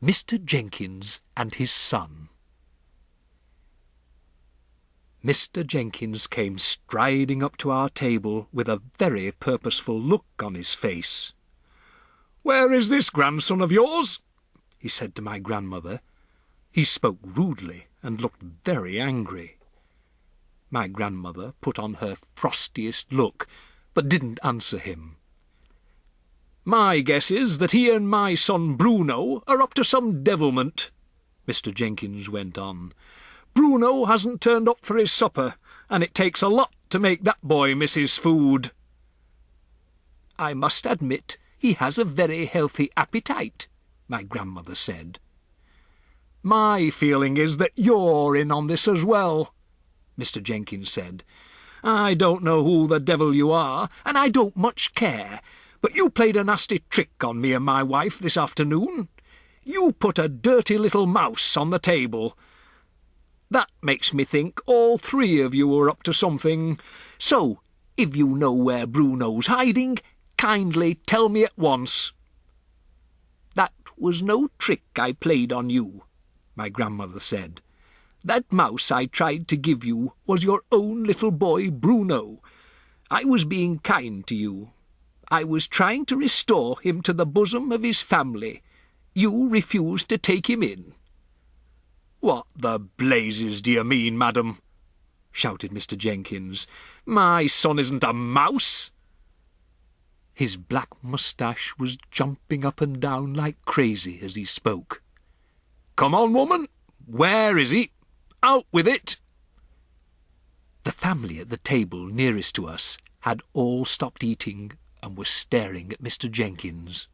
Mr. Jenkins and his son. Mr. Jenkins came striding up to our table with a very purposeful look on his face. "Where is this grandson of yours?" he said to my grandmother. He spoke rudely and looked very angry. My grandmother put on her frostiest look, but didn't answer him. "My guess is that he and my son Bruno are up to some devilment," Mr. Jenkins went on. "Bruno hasn't turned up for his supper, and it takes a lot to make that boy miss his food." "I must admit he has a very healthy appetite," my grandmother said. "My feeling is that you're in on this as well," Mr. Jenkins said. "I don't know who the devil you are, and I don't much care, but you played a nasty trick on me and my wife this afternoon. You put a dirty little mouse on the table. That makes me think all three of you are up to something. So, if you know where Bruno's hiding, kindly tell me at once." "That was no trick I played on you," my grandmother said. "That mouse I tried to give you was your own little boy Bruno. I was being kind to you. I was trying to restore him to the bosom of his family. You refused to take him in." "What the blazes do you mean, madam?" shouted Mr. Jenkins. "My son isn't a mouse." His black moustache was jumping up and down like crazy as he spoke. "Come on, woman! Where is he? Out with it!" The family at the table nearest to us had all stopped eating and were staring at Mr. Jenkins.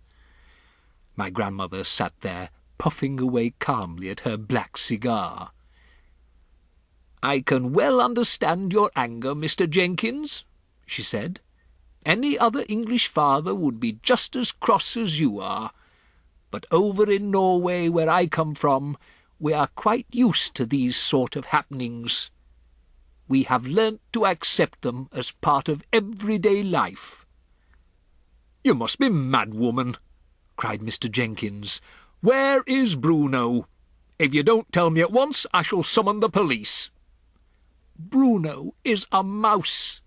My grandmother sat there, puffing away calmly at her black cigar. "I can well understand your anger, Mr. Jenkins," she said. "Any other English father would be just as cross as you are. But over in Norway, where I come from, we are quite used to these sort of happenings. We have learnt to accept them as part of everyday life." "You must be mad, woman," cried Mr. Jenkins. "Where is Bruno? If you don't tell me at once, I shall summon the police." "Bruno is a mouse,"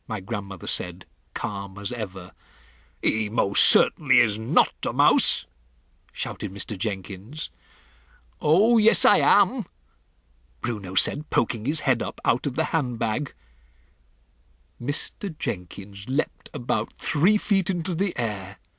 my grandmother said, calm as ever. "He most certainly is not a mouse," shouted Mr. Jenkins. "Oh, yes, I am," Bruno said, poking his head up out of the handbag. Mr. Jenkins leapt about 3 feet into the air